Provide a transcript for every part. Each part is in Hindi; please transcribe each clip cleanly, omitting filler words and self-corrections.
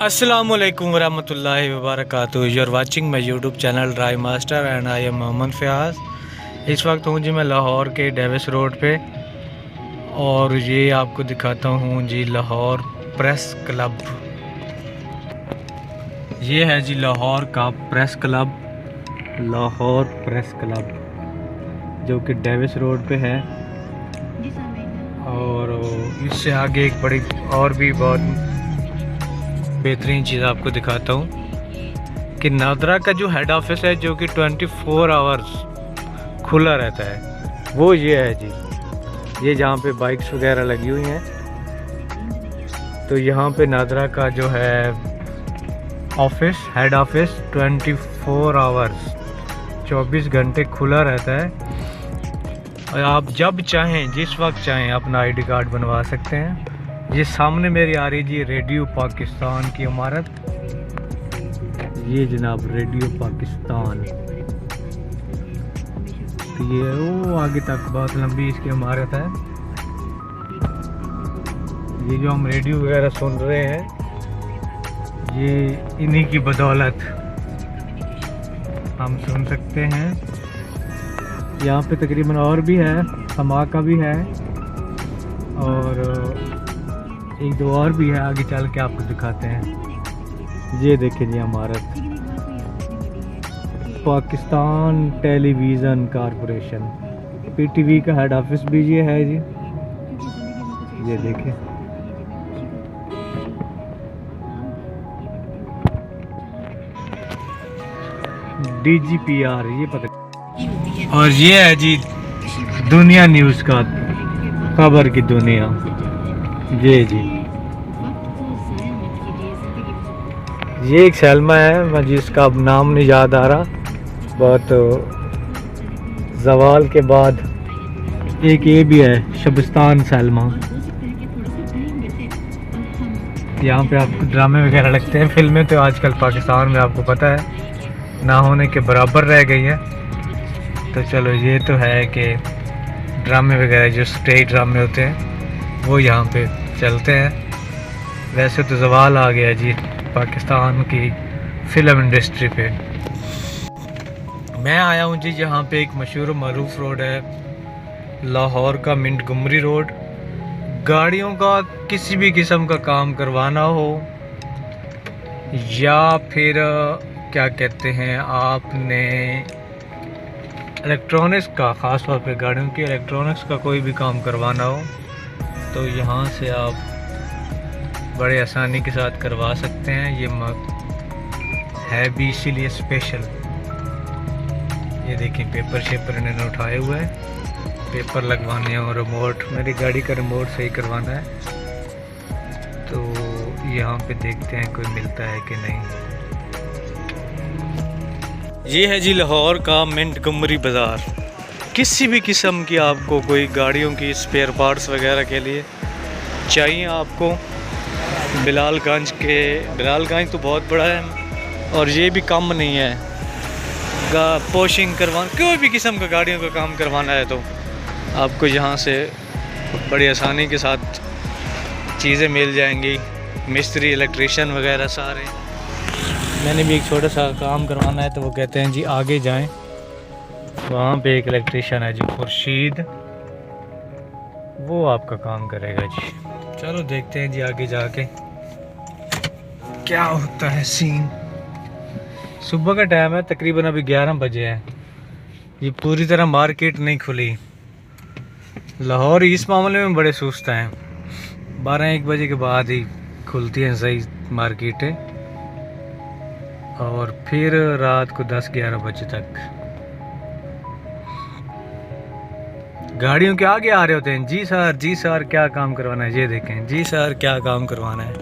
अस्सलामुअलैकुम वरहमतुल्लाहि वबरकातुहू। You are watching my YouTube channel drive master and I am Mohammed Fayaz. इस वक्त हूँ जी मैं लाहौर के डेविस रोड पे और ये आपको दिखाता हूँ जी लाहौर प्रेस क्लब। ये है जी लाहौर का press club, Lahore press club जो कि डेविस रोड पे है। और इससे आगे एक बड़ी और भी बहुत बेहतरीन चीज़ आपको दिखाता हूँ कि नादरा का जो हेड ऑफिस है जो कि 24 आवर्स खुला रहता है, वो ये है जी। ये जहाँ पे बाइक्स वगैरह लगी हुई हैं, तो यहाँ पे नादरा का जो है ऑफिस, हेड ऑफिस 24 आवर्स 24 घंटे खुला रहता है और आप जब चाहें जिस वक्त चाहें अपना आईडी कार्ड बनवा सकते हैं। ये सामने मेरी आ रही जी रेडियो पाकिस्तान की इमारत, ये जनाब रेडियो पाकिस्तान। तो ये वो आगे तक बहुत लंबी इसकी इमारत है। ये जो हम रेडियो वगैरह सुन रहे हैं, ये इन्हीं की बदौलत हम सुन सकते हैं। यहाँ पे तकरीबन और भी है, धमाका भी है और एक दो और भी है, आगे चल के आपको दिखाते हैं। ये देखिए जी इमारत, पाकिस्तान टेलीविज़न कॉरपोरेशन, पीटीवी का हेड ऑफिस भी ये है जी। ये देखिए DGPR, ये पता। और ये है जी दुनिया न्यूज़ का, खबर की दुनिया। ये जी ये एक सैलमा है, मैं जिसका अब नाम नहीं याद आ रहा। बहुत जवाल के बाद एक ये भी है शबिस्तान सैलमा। यहाँ पे आपको ड्रामे वगैरह लगते हैं। फिल्में तो आजकल पाकिस्तान में आपको पता है ना होने के बराबर रह गई हैं। तो चलो ये तो है कि ड्रामे वगैरह जो स्टेज ड्रामे होते हैं वो यहाँ पे चलते हैं। वैसे तो जवाल आ गया जी पाकिस्तान की फ़िल्म इंडस्ट्री पे। मैं आया हूँ जी यहाँ पे एक मशहूर मरूफ रोड है, लाहौर का मिंटगोमरी रोड। गाड़ियों का किसी भी किस्म का काम करवाना हो या फिर क्या कहते हैं आपने इलेक्ट्रॉनिक्स का, ख़ास तौर पे गाड़ियों की इलेक्ट्रॉनिक्स का कोई भी काम करवाना हो तो यहाँ से आप बड़े आसानी के साथ करवा सकते हैं। ये है भी इसीलिए स्पेशल। ये देखिए पेपर शेपर इन्होंने उठाए हुए हैं, पेपर लगवाने हैं और रिमोट, मेरी गाड़ी का रिमोट सही करवाना है। तो यहाँ पे देखते हैं कोई मिलता है कि नहीं। ये है जी लाहौर का मिंटगोमरी बाज़ार। किसी भी किस्म की आपको कोई गाड़ियों की स्पेयर पार्ट्स वगैरह के लिए चाहिए आपको, बिलालगंज तो बहुत बड़ा है और ये भी कम नहीं है। पोशिंग करवाना, कोई भी किस्म का गाड़ियों का काम करवाना है तो आपको यहाँ से बड़ी आसानी के साथ चीज़ें मिल जाएंगी। मिस्त्री, इलेक्ट्रीशियन वगैरह सारे। मैंने भी एक छोटा सा काम करवाना है तो वो कहते हैं जी आगे जाएं, वहाँ पे एक इलेक्ट्रीशियन है जी खुर्शीद, वो आपका काम करेगा जी। चलो देखते हैं जी आगे जाके क्या होता है सीन। सुबह का टाइम है, तकरीबन अभी 11 बजे है। ये पूरी तरह मार्केट नहीं खुली। लाहौर इस मामले में बड़े सुस्त हैं, 12-1 बजे के बाद ही खुलती हैं सही मार्केटें और फिर रात को 10-11 बजे तक। गाड़ियों के आगे आ रहे होते हैं, जी सर क्या काम करवाना है। ये देखें जी सर क्या काम करवाना है।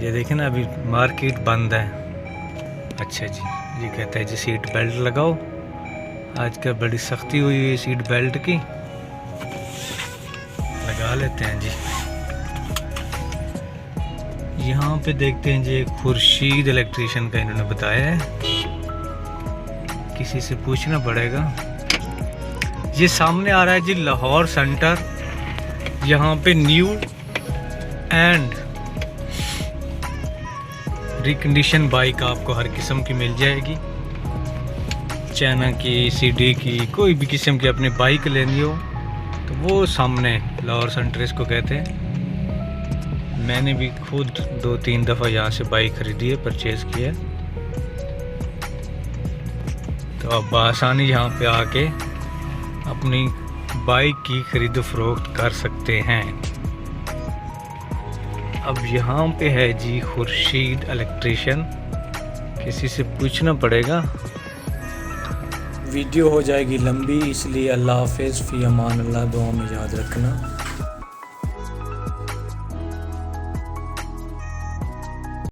ये देखें ना अभी मार्केट बंद है। अच्छा जी, ये कहता है जी सीट बेल्ट लगाओ, आजकल बड़ी सख्ती हुई है सीट बेल्ट की, लगा लेते हैं जी। यहाँ पे देखते हैं जी खुर्शीद इलेक्ट्रीशियन का इन्होंने बताया है, किसी से पूछना पड़ेगा। ये सामने आ रहा है जी लाहौर सेंटर। यहाँ पे न्यू एंड रिकंडीशन बाइक आपको हर किस्म की मिल जाएगी। चाइना की, CD की, कोई भी किस्म की अपनी बाइक लेनी हो तो वो सामने लाहौर सेंटर इसको कहते हैं। मैंने भी खुद 2-3 दफ़ा यहाँ से बाइक ख़रीदी है, परचेज़ किया है। तो आप आसानी यहाँ पे आके अपनी बाइक की खरीद फरोख्त कर सकते हैं। अब यहाँ पे है जी खुर्शीद इलेक्ट्रिशियन, किसी से पूछना पड़ेगा। वीडियो हो जाएगी लंबी, इसलिए अल्लाह हाफ़िज़, फ़ी अमान अल्लाह, दुआ में याद रखना।